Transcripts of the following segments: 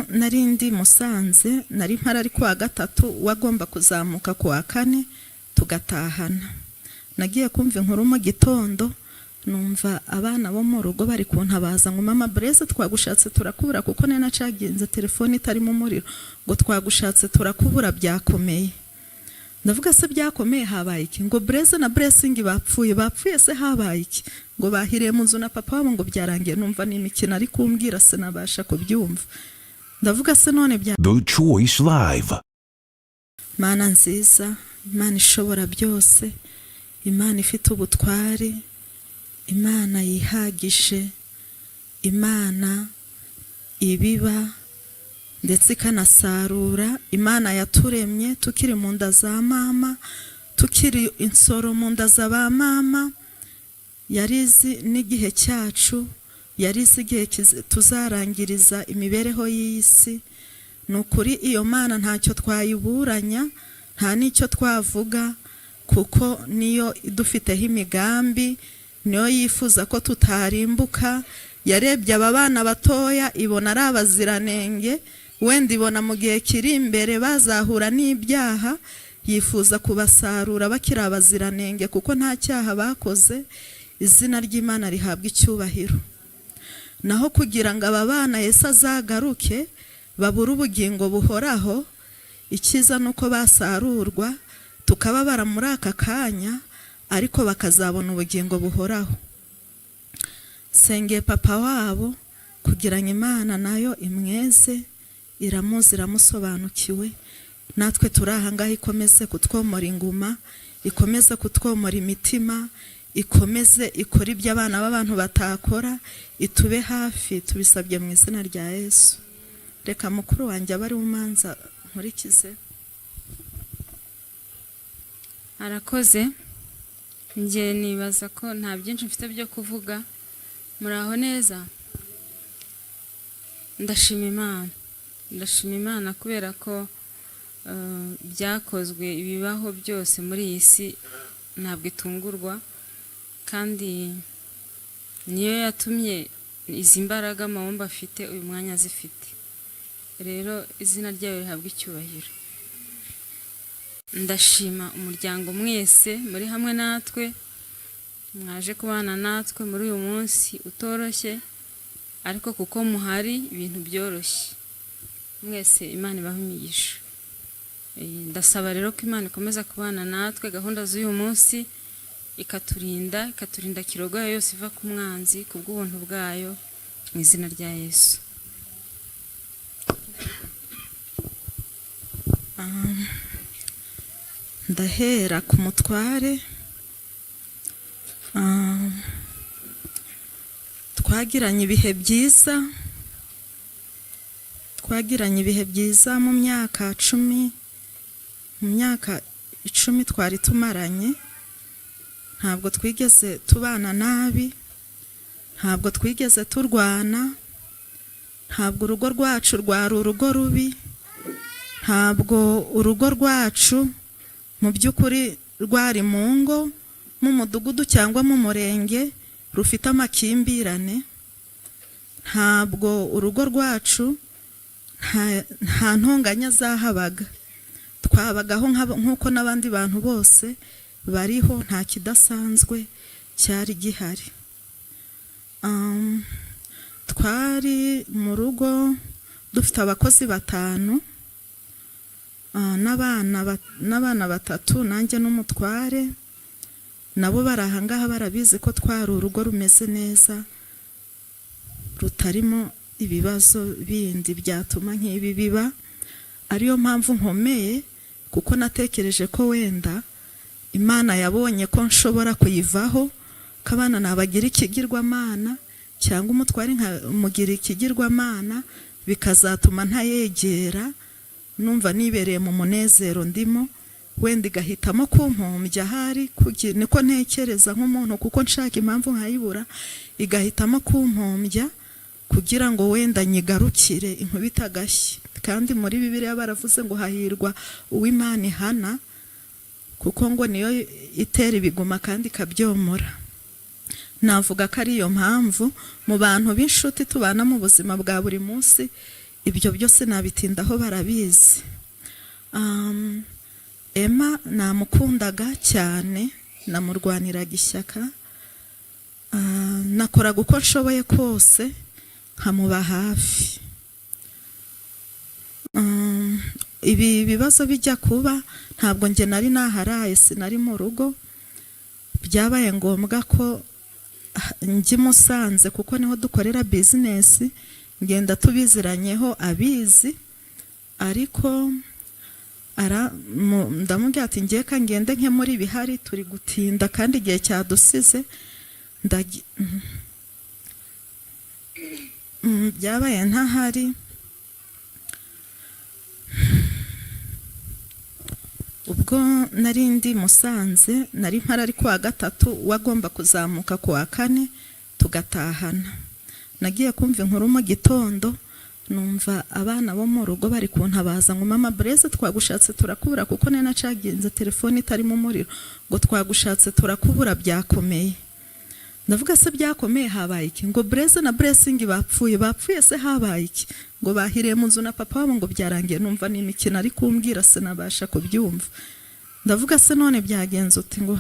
narindi Musanze nari mpara ari kwa gatatu wagomba kuzamuka kwa kane tugatahana. Nagiye kumva inkuru mu gitondo numva abana bo mu rugo bari kuntabaza ngo mama Blaise twagushatse turakubura kuko nena caginze telefone itari mu muriro ngo twagushatse turakubura byakomeye. Ndavuga se byakomeye habaye iki? Ngo Blaise na Blessing bapfuye se habaye iki? Ngo bahiriye mu nzu na papa wabo ngo byarangiye. Numva ni imikino ari kumbwira se nabasha kubyumva. Ndavuga se none bya The Choice Live. Mana nziza, Imana ishobora byose, Imana ifite ubutware, Imana yihagishe, Imana ibiba ndetse ikanasarura, Imana yaturemye tukiri mu nda za mama, tukiri insoro mu nda za ba mama, yarizi n'igihe cyacu, yarizi igihe tuzarangiriza imibereho y'isi. Nukuri iyo Mana ntacyo twayiburanya, nta nicyo twavuga, kuko niyo idufiteho imigambi, niyo yifuza ko tutarimbuka. Yarebye aba bana batoya ibona ari abaziranenge, wenda ibona mu gihe kiri imbere bazahura n'ibyaha, yifuza kubasarura bakiri abaziranenge kuko nta cyaha bakoze. Izina ry'Imana rihabwa icyubahiro. Naho kugira ngo aba bana Yesu azagaruke babura ubugingo buhoraho, ikiza nuko basarurwa tukababara muri aka kanya ariko bakazabona ubugingo buhoraho. Senge papa wabo kugira ngo Imana nayo imweze, iramuzi iramusobanukiwe. Natwe turahangaho ikomeze kutwomora inguma, ikomeze kutwomora imitima, ikomeze ikora ibyo abana b'abantu batakora, itube hafi, tubisabye mu izina rya Yesu. Reka mukuru wanjye abari umanza nkurikize. Arakoze. Ngiye nibaza ko nta byinshi mfite byo kuvuga. Muraho neza? Ndashima Imana kubera ko byakozwe ibibaho byose muri iyi si ntabwo itungurwa, kandi niyo yatumye izi mbaraga amahombo afite uyu mwanya zifite. Rero izina ryayo rihabwa icyubahiro. Ndashima umuryango mwese muri hamwe natwe, mwaje kubana natwe muri uyu munsi utoroshye, ariko kuko muhari ibintu byoroshye. Mwese Imana ibahe imigisha. Ndasaba rero ko Imana ikomeza kubana natwe gahunda z'uyu munsi, ikaturinda kirogoya yose iva ku mwanzi kubw'ubuntu bwayo mu izina rya Yesu. Ndahera ku mutware. Twagiranye ibihe byiza mu myaka 10 twari tumaranye. Ntabwo twigeze tubana nabi, ntabwo twigeze turwana, ntabwo urugo rwacu rwari urugo rubi, ntabwo urugo rwacu mu by'ukuri rwari mu ngo, mu mudugudu cyangwa mu murenge rufite amakimbirane. Ntabwo urugo rwacu nta ntonganya zahabaga. Twabagaho nk'uko n'abandi bantu bose bariho, nta kidasanzwe cyari gihari. Twari mu rugo dufite abakozi 5 n'abana 3 nanjye n'umutware. Nabo barahangaha barabizi ko twari urugo rumeze neza, rutarimo ibibazo bindi byatuma nk'ibi biba. Ariyo mpamvu nkomeye, kuko natekereje ko wenda Imana yabonye ko nshobora kuyivaho, kabana nabagira ikigirwamana cyangwa umutware nkamugira ikigirwamana, bikazatuma ntayegera, numva nibereye mu munezero ndimo, wenda igahitamo kumpombya hari niko ntekereza nk'umuntu, kuko nshaka impamvu nkayibura, igahitamo kumpombya kugira ngo wenda nyigarukire inkubita agashyi. Kandi muri Bibiliya baravuze ngo hahirwa uw'Imana ihana, kuko ngo niyo itera ibiguma kandi ikabyomora. Navuga ko ari iyo mpamvu mu bantu b'inshuti tubana mu buzima bwa buri munsi, ibyo byose nabitindaho barabizi. Emma namukundaga cyane, namurwaniraga ishyaka, nakoraga uko nshoboye kose nkamuba hafi. Ibi bibazo bijya kuba ntabwo nge nari naharaye, sinari mu rugo, byabaye ngombwa ko njye Musanze kuko niho dukorera business, ngenda tubiziranyeho abizi, ariko ndamubwira ati ngiye ka ngende nke muri bihari, turi gutinda kandi igihe cyadusize. Byabaye ntahari, ubwo nari ndi Musanze, nari mpara ari kuwa gatatu, wagomba kuzamuka kuwa kane tugatahana. Nagiye kumva inkuru mu gitondo, numva abana bo mu rugo bari kuntabaza ngo mama Blaise twagushatse turakubura, kuko nari nacaginze telefone itarimo umuriro, ngo twagushatse turakubura byakomeye. Ndavuga se byakomeye habaye iki? Ngo Blaise na Blessing bapfuye se habaye iki? Ngo bahiriye mu nzu na papa wabo ngo byarangiye. Numva ni imikino ari kumbwira, se nabasha kubyumva. Ndavuga se none byagenze uti? Ngo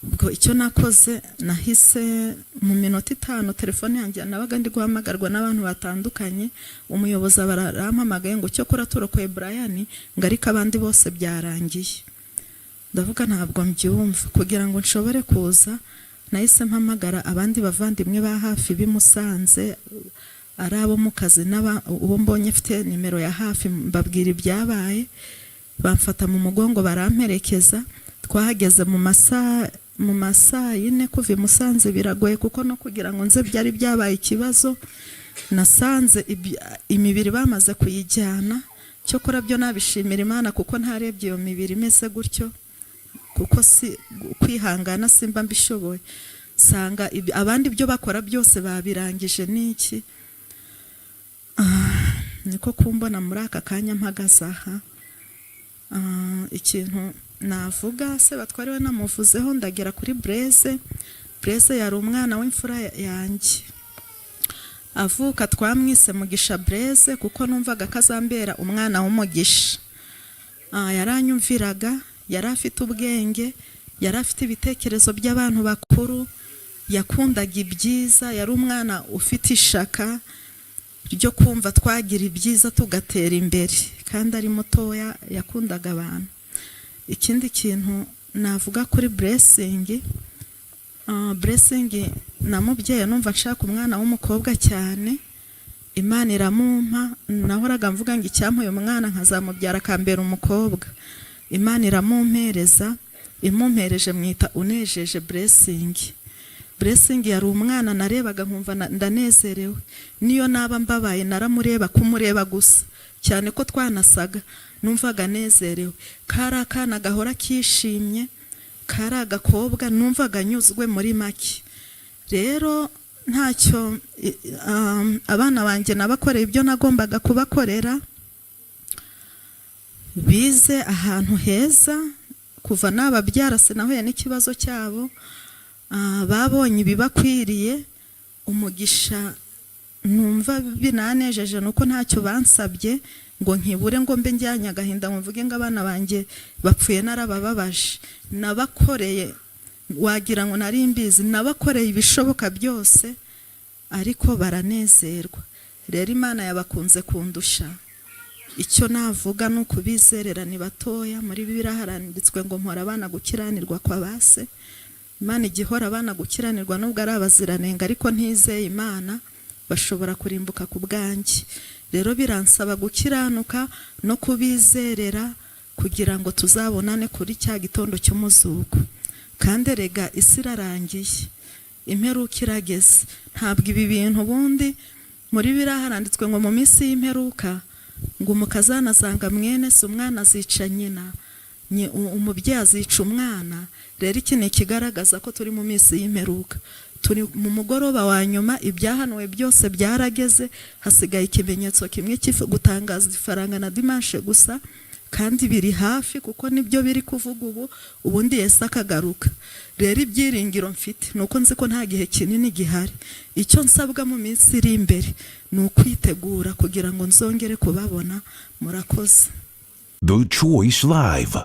ubwo icyo nakoze, nahise mu minota 5 telefone yanjye nabaga ndi guhamagarwa n'abantu batandukanye, umuyobozi barampamagaye ngo cyo kora turokoye Brian, ngo ariko abandi bose byarangiye. Ndavuga ntabwo mbyumva, kugira ngo nshobore kuza nahise mpamagara abandi bavandimwe ba hafi bimusanze, ari abo mu kazi uwo mbonye afite nimero ya hafi, mbabwira ibyabaye, bamfata mu mugongo baramperekeza. Twahageze mu masaa 4 kuva Musanze biragoye, kuko no kugira ngo nze byari byabaye ikibazo. Nasanze imibiri bamaze kuyijyana, cyo kora byo nabishimira Imana kuko ntarebye iyo mibiri imeze gutyo, kuko si kwihangana simba mbishoboye. Sanga abandi byo bakora byose babirangije niki. Niko kumbona muri aka kanya mpagaze aha. Ikintu navuga se batwariwe namuvuzeho, ndagera kuri Blaise. Blaise yari umwana w'imfura yanjye, avuka twamwise Mugisha Blaise kuko numvaga kazambera umwana w'umugisha. Yaranyumviraga, yari afite ubwenge, yari afite ibitekerezo by'abantu bakuru, yakundaga ibyiza, yari umwana ufite ishaka ryo kumva twagira ibyiza tugatera imbere, kandi ari mutoya yakundaga abantu. Ikindi kintu navuga kuri Blessing, Blessing namubyeyi numva nshaka umwana w'umukobwa cyane, Imana iramumpa. Nahoraga mvuga ngo icyampa uyu mwana nkazamubyara akambera umukobwa. Imana iramumpereza, imumpereje mwita Unejeje Blessing. Blessing yari umwana narebaga nkumva ndanezerewe, niyo naba mbabaye naramureba kumureba gusa, cyane ko twanasaga, numvaga nezerewe. Kari akana gahora kishimye, kari agakobwa, numvaga nyuzwe muri make. Rero ntacyo abana banjye nabakoreye ibyo nagombaga kubakorera, bize ahantu heza. Kuva nababyara sinahuye n'ikibazo cyabo, babonye ibibakwiriye. Umugisha numva binanejeje nuko ntacyo bansabye ngo nkibure ngo mbe njyanye agahinda mvuge ngo abana banjye bapfuye narabababaje. Nabakoreye, wagira ngo nari mbizi, nabakoreye ibishoboka byose, ariko baranezerwa. Rero Imana yabakunze kundusha. Icyo navuga nuko bizerera ni batoya. Muri Bibiliya haranditswe ngo mpora abana gukiranirwa kwa base. Imana igihora abana gukiranirwa nubwo ari abaziranenga, ariko ntizeye Imana bashobora kurimbuka ku bwanjye. Rero biransaba gukiranuka no kubizerera kugira ngo tuzabonane kuri cya gitondo cy'umuzuko. Kandi rega isi irarangiye, imperuka irageze. Ntabwo ibi bintu bundi muri Bibiliya haranditswe ngo mu minsi y'imperuka ngo umukazana azanga mwene se, umwana azica nyina, umubyeyi azica umwana. Rero iki ni ikigaragaza ko turi mu minsi y'imperuka, turi mu mugoroba wa nyuma. Ibyahanuwe byose byarageze, hasigaye ikimenyetso kimwe gutangaza ifaranga na dimanche gusa, kandi biri hafi kuko nibyo biri kuvuga ubundi Yesu akagaruka. Rero ibyiringiro mfite nuko nzi ko nta gihe kinini gihari. Icyo nsabwa mu minsi iri imbere ni ukwitegura kugira ngo nzongere kubabona. Murakoze. The Choice Live.